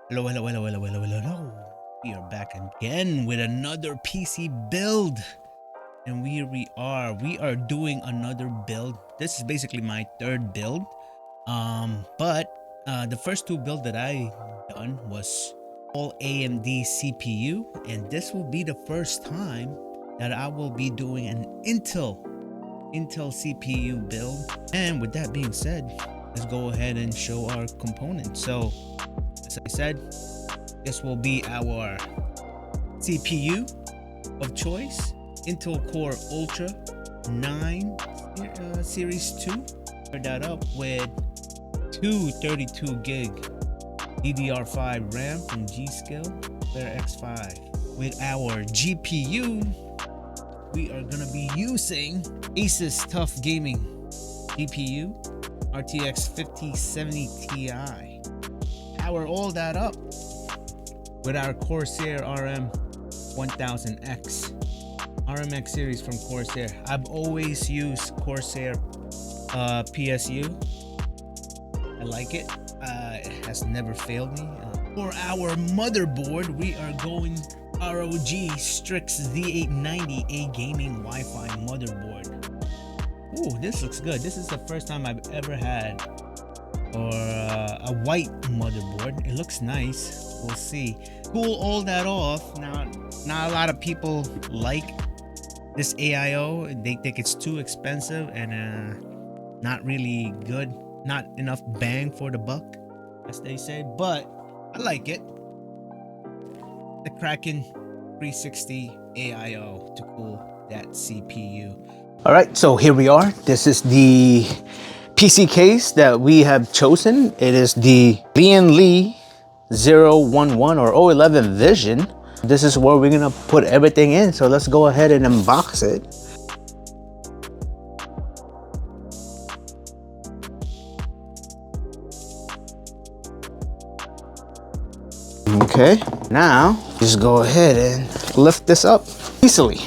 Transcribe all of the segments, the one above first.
Hello, hello, hello, hello, hello, hello, hello. We are back again with another PC build. And here we are. We are doing another build. This is basically my third build. But the first two builds that I done was all AMD CPU, and this will be the first time that I will be doing an Intel CPU build. And with that being said, let's go ahead and show our components. So, as I said, this will be our CPU of choice, Intel Core Ultra 9 Series 2. Paired that up with two 32 gig DDR5 RAM from G-Skill Player X5. With our GPU, we are gonna be using Asus TUF Gaming GPU RTX 5070 Ti. Power all that up with our Corsair RM 1000X RMX series from Corsair. I've always used Corsair PSU. I like it. It has never failed me. For our motherboard, we are going ROG Strix Z890, a gaming Wi-Fi motherboard. Ooh, this looks good. This is the first time I've ever had a white motherboard. It looks nice. We'll see. Cool all that off. Now, not a lot of people like this AIO. They think it's too expensive and not really good. Not enough bang for the buck, as they say. But I like it. The Kraken 360 AIO to cool that CPU. All right, so here we are. This is the PC case that we have chosen. It is the Lian Li 011 or 011 Vision. This is where we're gonna put everything in. So let's go ahead and unbox it. Okay, now just go ahead and lift this up easily.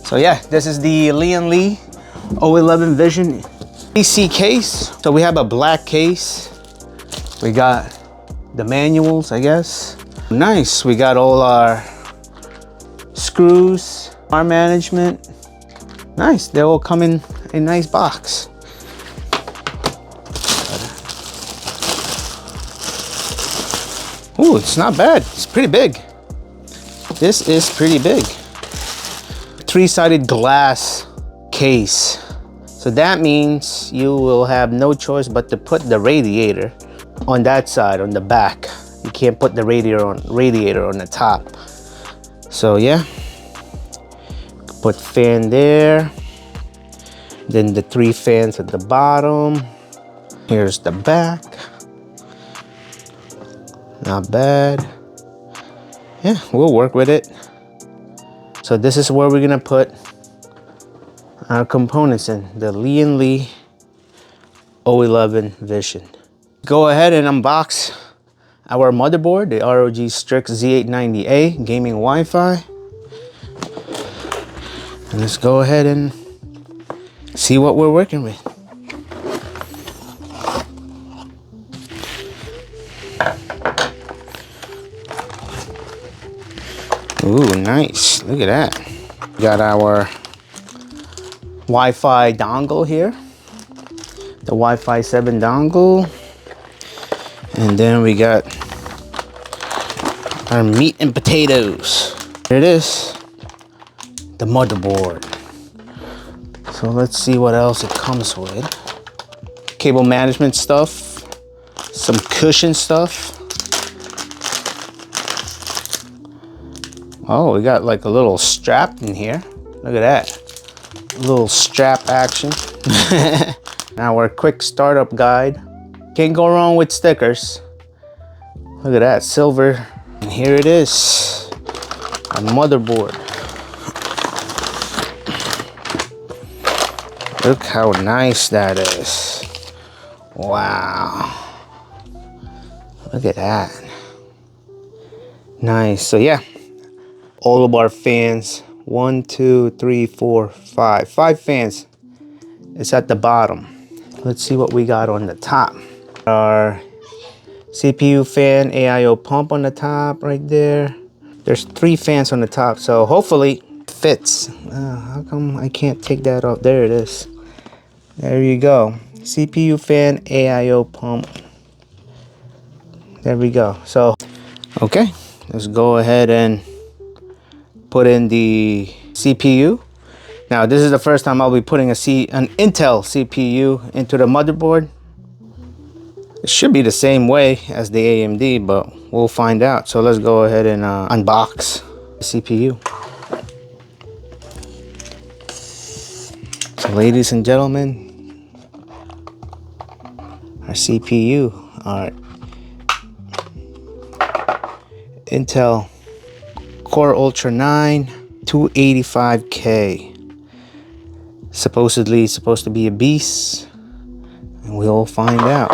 So yeah, this is the Lian Li 011 Vision PC case. So we have a black case. We got the manuals, I guess. Nice, we got all our screws, our management. Nice, they all come in a nice box. Ooh, it's not bad, it's pretty big. This is pretty big. Three-sided glass case. So that means you will have no choice but to put the radiator on that side, on the back. You can't put the radiator on the top. So yeah, put fan there. Then the three fans at the bottom. Here's the back. Not bad. Yeah, we'll work with it. So this is where we're gonna put our components in, the Lian Li 011 Vision. Go ahead and unbox our motherboard, the ROG Strix Z890A gaming Wi-Fi. And let's go ahead and see what we're working with. Ooh, nice. Look at that. We got our Wi-Fi dongle here. The Wi-Fi 7 dongle. And then we got our meat and potatoes. Here it is. The motherboard. So let's see what else it comes with. Cable management stuff. Some cushion stuff. Oh, we got like a little strap in here. Look at that. A little strap action. Now our quick startup guide. Can't go wrong with stickers. Look at that, silver. And here it is, a motherboard. Look how nice that is. Wow. Look at that. Nice. So yeah, all of our fans, 1, 2, 3, 4, 5 fans. It's at the bottom. let's see what we got on the top. Our CPU fan, AIO pump on the top right there. There's 3 fans on the top, so hopefully it fits. How come I can't take that off? There it is. There you go. CPU fan, AIO pump. There we go. So, okay, let's go ahead and put in the CPU. Now, this is the first time I'll be putting an Intel CPU into the motherboard. It should be the same way as the AMD, but we'll find out. So let's go ahead and unbox the CPU. So ladies and gentlemen, our CPU, our Intel Core Ultra 9 285K. Supposedly supposed to be a beast, and we'll find out.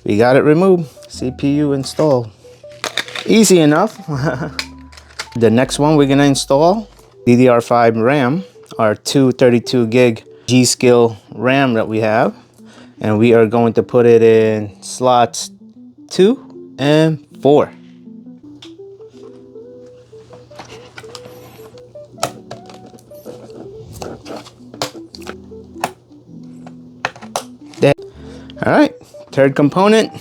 We got it removed. CPU installed. Easy enough. The next one we're gonna install DDR5 RAM, our 232 gig G.Skill RAM that we have, and we are going to put it in slots 2 and 4. All right, third component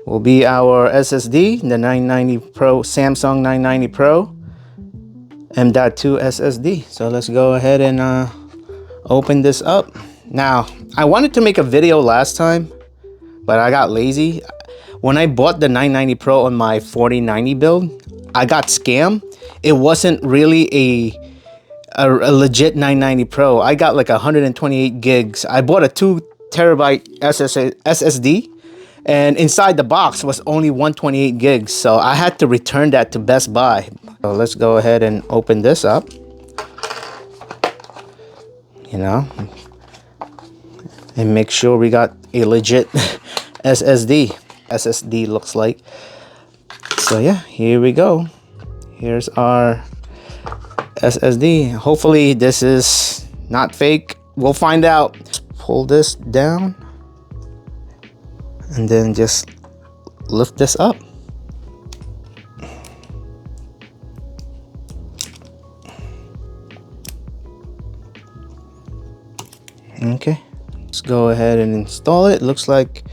will be our SSD, the 990 Pro, Samsung 990 Pro M.2 SSD. So let's go ahead and open this up. Now, I wanted to make a video last time, but I got lazy. When I bought the 990 Pro on my 4090 build, I got scammed. It wasn't really a legit 990 Pro. I got like 128 gigs. I bought a 2 terabyte SSD, and inside the box was only 128 gigs. So I had to return that to Best Buy. So let's go ahead and open this up. You know, and make sure we got a legit SSD looks like. So yeah, here we go. Here's our SSD. Hopefully this is not fake. We'll find out. Pull this down and then just lift this up. Okay, let's go ahead and install it. Looks like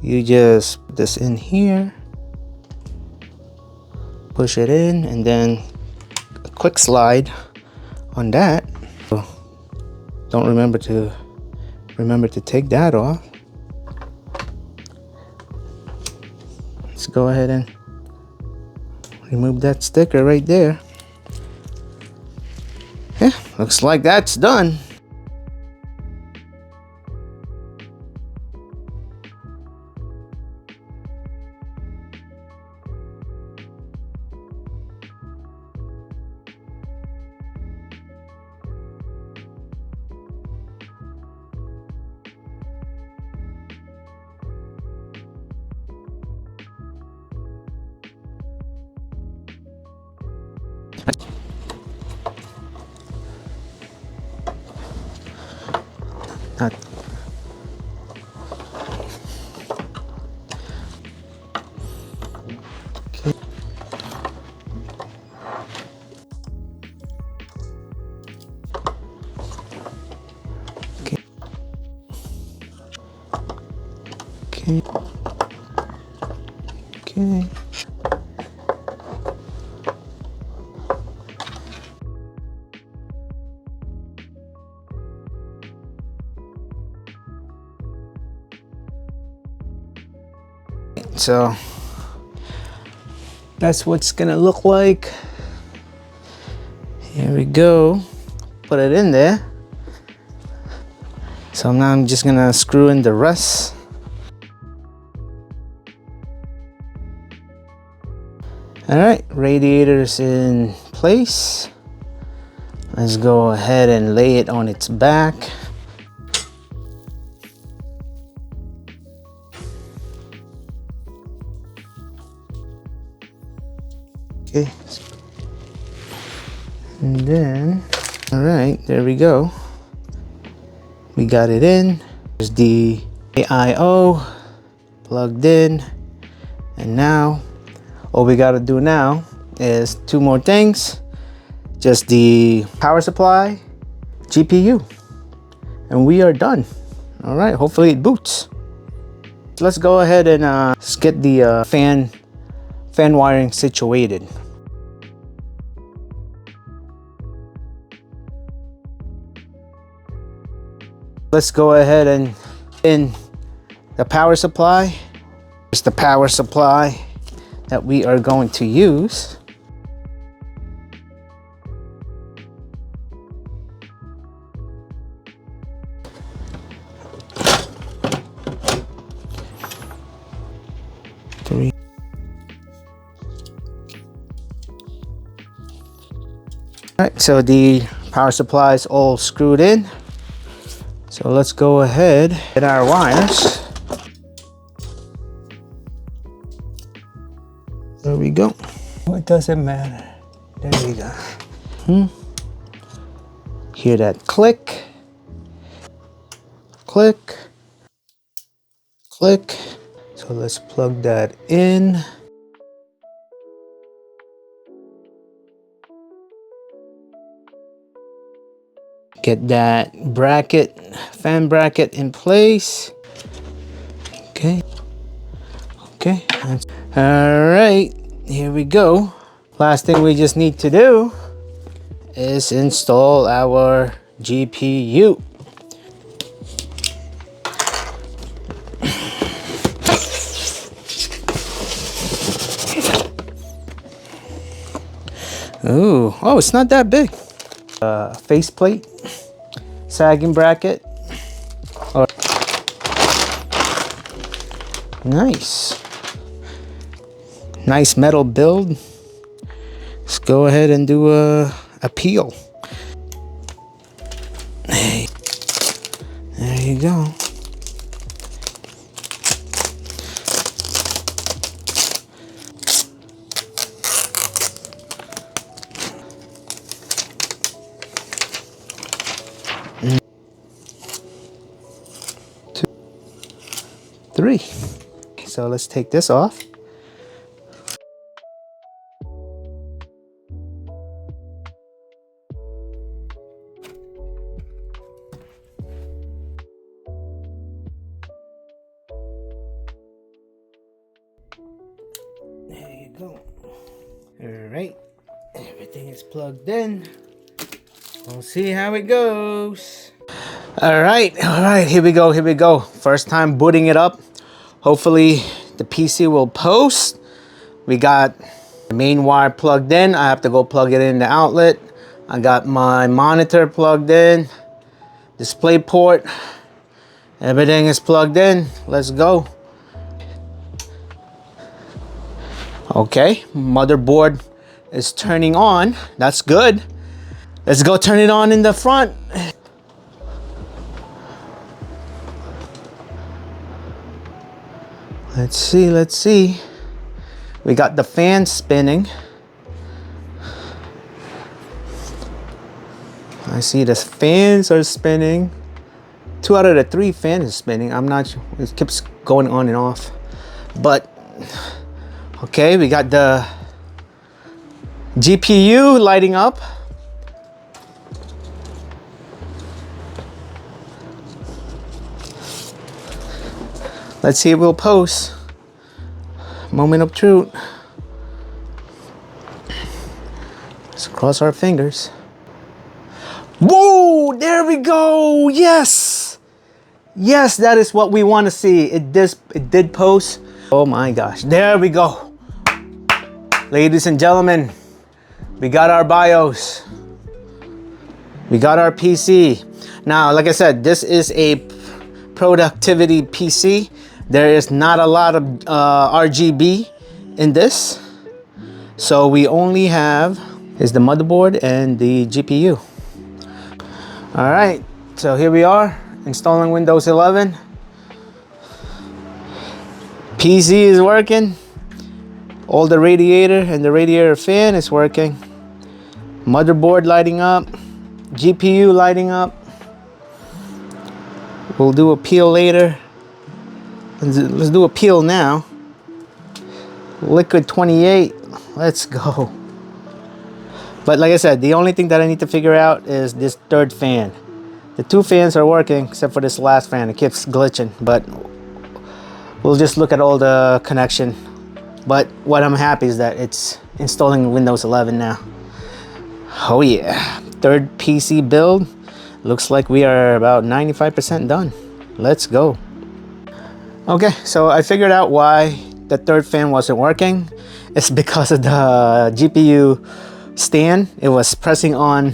you just put this in here, push it in, and then a quick slide on that. So don't remember to take that off. Let's go ahead and remove that sticker right there. Yeah, looks like that's done. Not okay. Okay. Okay. So that's what it's gonna look like. Here we go. Put it in there. So now I'm just gonna screw in the rest. All right, radiator's in place. Let's go ahead and lay it on its back. Okay. And then, all right, there we go. We got it in. There's the AIO plugged in. And now, all we gotta do now is two more things. Just the power supply, GPU, and we are done. All right, hopefully it boots. Let's go ahead and let's get the fan wiring situated. Let's go ahead and in the power supply. It's the power supply that we are going to use. Three. All right, so the power supply is all screwed in. So let's go ahead and get our wires. There we go. It doesn't matter. There we go. Hear that click, click, click. So let's plug that in. Get that bracket, fan bracket in place. Okay. Okay. All right. Here we go. Last thing we just need to do is install our GPU. Ooh. Oh, it's not that big. Faceplate, sagging bracket. Oh. Nice. Nice metal build. Let's go ahead and do a peel. Hey, there you go. Three. So let's take this off. There you go. All right, everything is plugged in. We'll see how it goes. All right, here we go. First time booting it up. Hopefully the PC will post. We got the main wire plugged in. I have to go plug it in the outlet. I got my monitor plugged in, display port. Everything is plugged in. Let's go. Okay, motherboard is turning on. That's good. Let's go turn it on in the front. Let's see. We got the fan spinning. I see the fans are spinning. 2 out of the 3 fans are spinning. I'm not sure. It keeps going on and off. But, okay, we got the GPU lighting up. Let's see if we'll post. Moment of truth. Let's cross our fingers. Whoa, there we go. Yes. Yes, that is what we want to see. It did post. Oh my gosh. There we go. Ladies and gentlemen, we got our BIOS. We got our PC. Now, like I said, this is a productivity PC. There is not a lot of RGB in this. So we only have is the motherboard and the GPU. All right, so here we are installing Windows 11. PC is working. All the radiator and the radiator fan is working. Motherboard lighting up. GPU lighting up. We'll do a peel later. Let's do a peel now. Liquid 28. Let's go. But like I said, the only thing that I need to figure out is this third fan. The two fans are working except for this last fan. It keeps glitching, but we'll just look at all the connection. But what I'm happy is that it's installing Windows 11 now. Oh yeah, third PC build. Looks like we are about 95% done. Let's go. Okay, so I figured out why the third fan wasn't working. It's because of the GPU stand. It was pressing on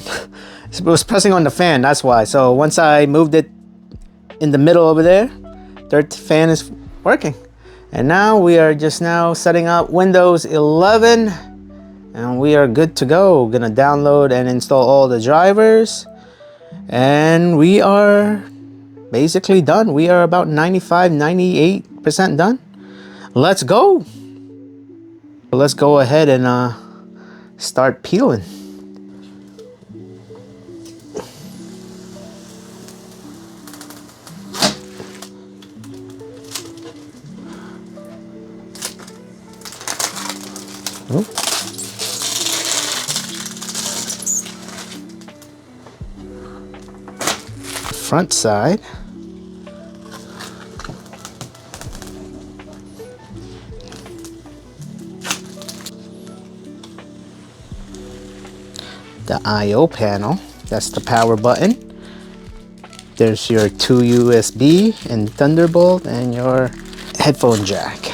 the fan, that's why. So once I moved it in the middle over there, third fan is working. And now we are just now setting up Windows 11 and we are good to go. Gonna download and install all the drivers and we are basically done. We are about 98% done. Let's go. Let's go ahead and start peeling. Oh. Front side. The I/O panel, that's the power button. There's your two USB and Thunderbolt and your headphone jack.